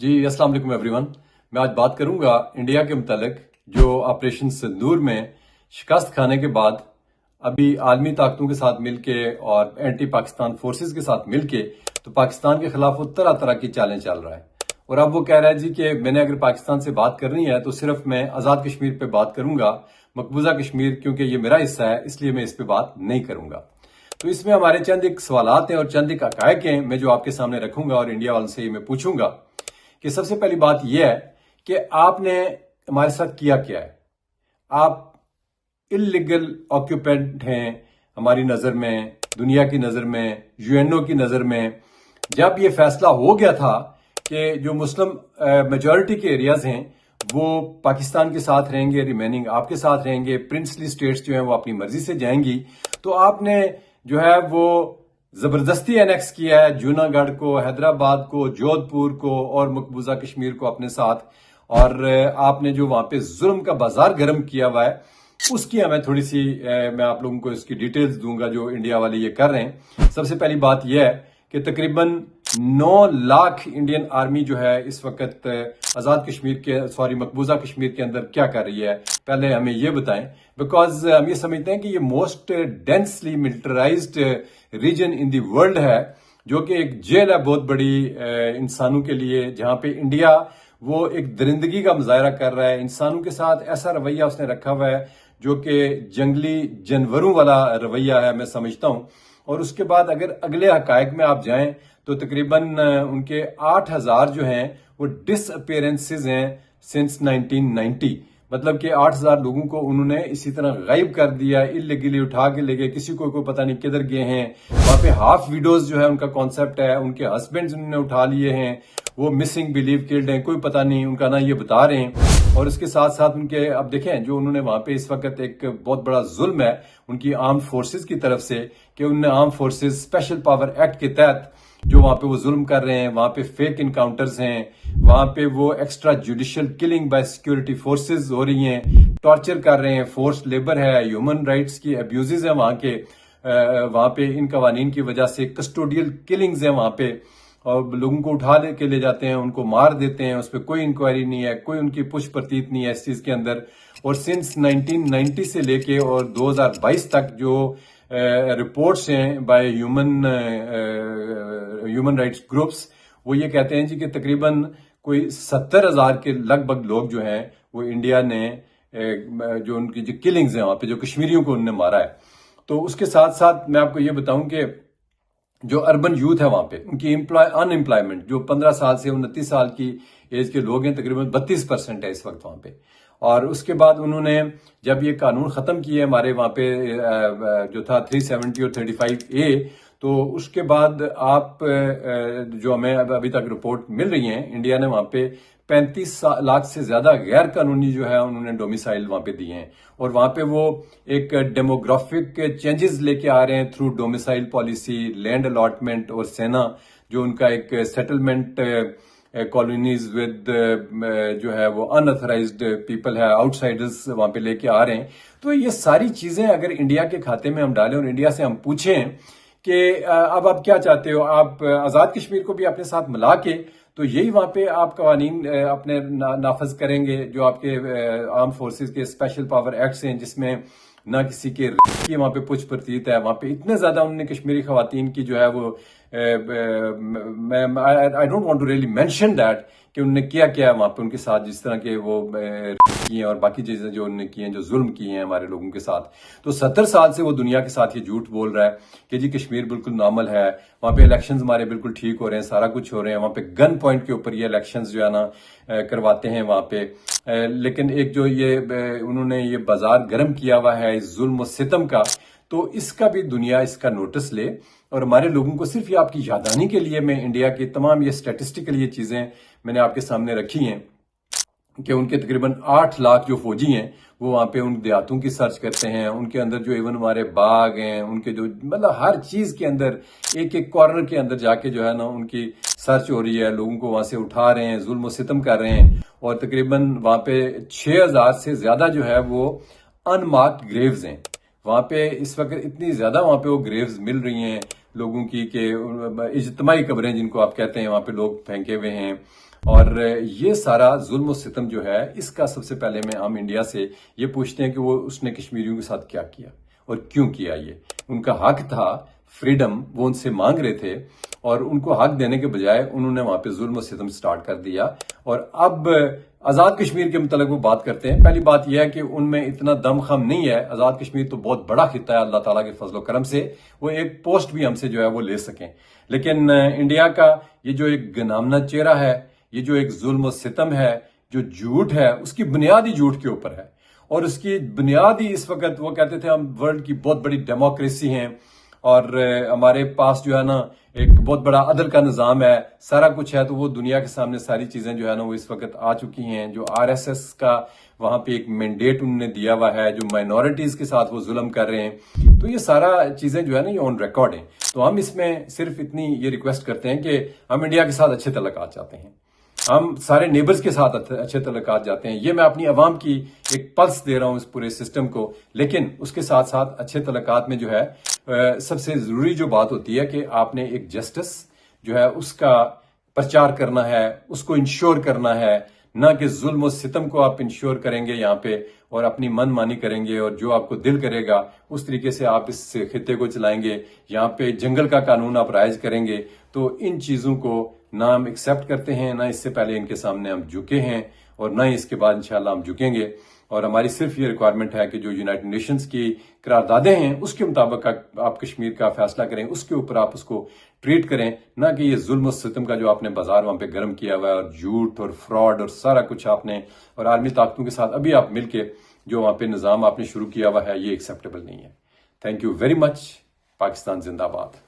जी अस्सलाम वालेकुम एवरीवन। मैं आज बात करूंगा इंडिया के मुतालिक जो ऑपरेशन सिंदूर में शिकस्त खाने के बाद अभी आलमी ताकतों के साथ मिलके और एंटी पाकिस्तान फोर्सेस के साथ मिलके तो पाकिस्तान के खिलाफ वो तरह तरह की चालें चल रहा है। और अब वो कह रहा है जी कि मैंने अगर पाकिस्तान से बात करनी है तो सिर्फ मैं आज़ाद कश्मीर पे बात करूंगा, मकबूजा कश्मीर क्योंकि ये मेरा हिस्सा है इसलिए मैं इस पे बात नहीं करूंगा। तो इसमें हमारे चंद एक सवालात हैं और चंद एक हकायक हैं मैं जो आपके सामने रखूंगा और इंडिया वालों से मैं पूछूंगा कि सबसे पहली बात यह है कि आपने हमारे साथ किया क्या है। आप इलीगल ऑक्यूपेंट हैं हमारी नज़र में, दुनिया की नज़र में, यूएनओ की नज़र में। जब ये फैसला हो गया था कि जो मुस्लिम मेजॉरिटी के एरियाज हैं वो पाकिस्तान के साथ रहेंगे, रिमेनिंग आपके साथ रहेंगे, प्रिंसली स्टेट्स जो हैं वो अपनी मर्जी से जाएंगी, तो आपने जो है वो जबरदस्ती एनेक्स किया है जूनागढ़ को, हैदराबाद को, जोधपुर को और मकबूजा कश्मीर को अपने साथ। और आपने जो वहां पे जुल्म का बाजार गर्म किया हुआ है उसकी हमें थोड़ी सी मैं आप लोगों को इसकी डिटेल्स दूंगा जो इंडिया वाले ये कर रहे हैं। सबसे पहली बात यह है कि तकरीबन 9 लाख इंडियन आर्मी जो है इस वक्त आज़ाद कश्मीर के मकबूजा कश्मीर के अंदर क्या कर रही है, पहले हमें ये बताएं। बिकॉज हम ये समझते हैं कि ये most densely militarized region in the world है, जो कि एक जेल है बहुत बड़ी इंसानों के लिए, जहां पे इंडिया वो एक दरिंदगी का मुजाहरा कर रहा है। इंसानों के साथ ऐसा रवैया उसने रखा हुआ है जो कि जंगली जानवरों वाला रवैया है मैं समझता हूं। और उसके बाद अगर अगले हकायक में आप जाएं तो तकरीबन उनके 8,000 जो हैं वो डिसअपेरेंसेज हैं सिंस 1990। मतलब कि 8,000 लोगों को उन्होंने इसी तरह गायब कर दिया, इलीगली उठा के ले गए, किसी को कोई पता नहीं किधर गए हैं। वहां पे हाफ विडोज जो है उनका कॉन्सेप्ट है, उनके हस्बैंड्स उन्होंने उठा लिए हैं, वो मिसिंग बिलीव किल्ड हैं, कोई पता नहीं उनका ना ये बता रहे हैं। और इसके साथ साथ उनके अब देखें जो उन्होंने वहां पे इस वक्त एक बहुत बड़ा जुल्म है उनकी आर्म फोर्सेज की तरफ से कि उन्होंने arm forces special power act के तहत जो वहां पे वो जुल्म कर रहे हैं, वहां पे फेक इनकाउंटर्स हैं, वहां पे वो extra judicial killing bye security forces हो रही हैं, टॉर्चर कर रहे हैं, फोर्स लेबर है, ह्यूमन राइट्स की अब्यूजेज है वहां के। वहां पे इन कवानीन की वजह से कस्टोडियल किलिंग्स हैं वहां पे, और लोगों को उठा के ले जाते हैं, उनको मार देते हैं, उस पर कोई इंक्वायरी नहीं है, कोई उनकी पुश प्रतीत नहीं है इस चीज के अंदर। और सिंस 1990 से लेके और 2022 तक जो रिपोर्ट्स हैं बाय ह्यूमन राइट्स ग्रुप्स, वो ये कहते हैं जी कि तकरीबन कोई 70,000 के लगभग लोग जो हैं वो इंडिया ने जो उनकी जो किलिंग्स हैं वहां पे जो कश्मीरियों को उन्होंने मारा है। तो उसके साथ साथ मैं आपको ये बताऊं कि जो अर्बन यूथ है वहां पे उनकी अनएम्प्लॉयमेंट जो 15 साल से 29 साल की एज के लोग हैं तकरीबन 32% है इस वक्त वहां पे। और उसके बाद उन्होंने जब ये कानून खत्म किए हमारे वहां पे जो था 370 और 35A, तो उसके बाद आप जो हमें अभी तक रिपोर्ट मिल रही है इंडिया ने वहां पे 35 लाख से ज्यादा गैर कानूनी जो है उन्होंने डोमिसाइल वहां पे दिए हैं। और वहां पे वो एक डेमोग्राफिक चेंजेस लेके आ रहे हैं through domicile policy, land allotment और सेना जो उनका एक सेटलमेंट कॉलोनीज विद जो है वो अनऑथराइज्ड पीपल है, आउटसाइडर्स वहां पे लेके आ रहे हैं। तो ये सारी चीजें अगर इंडिया के खाते में हम डालें और इंडिया से हम पूछें कि अब आप क्या चाहते हो, आप आजाद कश्मीर को भी अपने साथ मिला के तो यही वहां पे आप कवानीन अपने नाफज करेंगे जो आपके आर्म फोर्सेस के स्पेशल पावर एक्ट्स हैं जिसमें ना किसी के वहां पे कुछ प्रतीत है। वहां पे इतने ज्यादा उन्होंने कश्मीरी खवातीन की जो है वो I don't want to really mention that कि उन्होंने किया क्या है वहां पे उनके साथ, जिस तरह के वो किए हैं और बाकी चीजें जो उन्होंने की हैं, जो जुल्म किए हैं हमारे लोगों के साथ। तो 70 साल से वो दुनिया के साथ ये झूठ बोल रहा है कि जी कश्मीर बिल्कुल नॉर्मल है, वहां पे इलेक्शंस हमारे बिल्कुल ठीक हो रहे हैं, सारा कुछ हो रहे हैं, वहां पे गन पॉइंट के ऊपर ये इलेक्शंस जो है ना करवाते हैं वहां पे। लेकिन एक जो ये उन्होंने ये बाजार गर्म किया हुआ है इस जुल्म और सितम का, तो इसका भी दुनिया इसका नोटिस ले। और हमारे लोगों को सिर्फ ये आपकी याददानी के लिए मैं इंडिया की तमाम ये स्टैटिस्टिकल ये चीजें मैंने आपके सामने रखी हैं कि उनके तकरीबन 8 लाख जो फौजी हैं वो वहां पे उन देहातों की सर्च करते हैं, उनके अंदर जो इवन हमारे बाग हैं, उनके जो मतलब हर चीज के अंदर एक एक कॉर्नर के अंदर जाके जो है ना उनकी सर्च हो रही है, लोगों को वहां से उठा रहे हैं, जुल्म सितम कर रहे हैं। और तकरीबन वहां पे 6,000 से ज्यादा जो है वो अनमार्क्ड ग्रेव्स हैं वहां पे इस वक्त। इतनी ज्यादा वहां पे वो ग्रेव्स मिल रही हैं लोगों की कि इज्तिमाई कब्रें जिनको आप कहते हैं वहां पे लोग फेंके हुए हैं। اور یہ سارا ظلم و ستم جو ہے اس کا سب سے پہلے ہم انڈیا سے یہ پوچھتے ہیں کہ اس نے کشمیریوں کے ساتھ کیا کیا اور کیوں کیا. یہ ان کا حق تھا، فریڈم وہ ان سے مانگ رہے تھے، اور ان کو حق دینے کے بجائے انہوں نے وہاں پہ ظلم و ستم سٹارٹ کر دیا. اور اب آزاد کشمیر کے متعلق وہ بات کرتے ہیں. پہلی بات یہ ہے کہ ان میں اتنا دم خم نہیں ہے. آزاد کشمیر تو بہت بڑا خطہ ہے اللہ تعالیٰ کے فضل و کرم سے، وہ ایک پوسٹ بھی ہم سے جو ہے وہ لے سکیں. لیکن انڈیا کا یہ جو ایک گنامنا چہرہ ہے، یہ جو ایک ظلم و ستم ہے، جو جھوٹ ہے، اس کی بنیاد ہی جھوٹ کے اوپر ہے. اور اس کی بنیاد ہی اس وقت وہ کہتے تھے ہم ورلڈ کی بہت بڑی ڈیموکریسی ہیں، اور ہمارے پاس جو ہے نا ایک بہت بڑا عدل کا نظام ہے، سارا کچھ ہے. تو وہ دنیا کے سامنے ساری چیزیں جو ہے نا وہ اس وقت آ چکی ہیں. جو RSS کا وہاں پہ ایک مینڈیٹ انہوں نے دیا ہوا ہے، جو مائنورٹیز کے ساتھ وہ ظلم کر رہے ہیں، تو یہ سارا چیزیں جو ہے نا یہ آن ریکارڈ ہیں. تو ہم اس میں صرف اتنی یہ ریکویسٹ کرتے ہیں کہ ہم انڈیا کے ساتھ اچھے تعلقات چاہتے ہیں، ہم سارے نیبرز کے ساتھ اچھے تعلقات جاتے ہیں. یہ میں اپنی عوام کی ایک پلس دے رہا ہوں اس پورے سسٹم کو. لیکن اس کے ساتھ ساتھ اچھے تعلقات میں جو ہے سب سے ضروری جو بات ہوتی ہے کہ آپ نے ایک جسٹس جو ہے اس کا پرچار کرنا ہے، اس کو انشور کرنا ہے، نہ کہ ظلم و ستم کو آپ انشور کریں گے یہاں پہ اور اپنی من مانی کریں گے، اور جو آپ کو دل کرے گا اس طریقے سے آپ اس خطے کو چلائیں گے. یہاں پہ جنگل کا قانون آپ رائج کریں گے. تو ان چیزوں کو نہ ہم ایکسیپٹ کرتے ہیں، نہ اس سے پہلے ان کے سامنے ہم جھکے ہیں، اور نہ ہی اس کے بعد انشاءاللہ ہم جھکیں گے. اور ہماری صرف یہ ریکوائرمنٹ ہے کہ جو یونائٹڈ نیشنز کی قراردادیں ہیں اس کے مطابق آپ کشمیر کا فیصلہ کریں، اس کے اوپر آپ اس کو ٹریٹ کریں، نہ کہ یہ ظلم و ستم کا جو آپ نے بازار وہاں پہ گرم کیا ہوا ہے، اور جھوٹ اور فراڈ اور سارا کچھ آپ نے، اور عالمی طاقتوں کے ساتھ ابھی آپ مل کے جو وہاں پہ نظام آپ نے شروع کیا ہوا ہے، یہ ایکسیپٹیبل نہیں ہے. Thank you very much. Pakistan زندہ باد.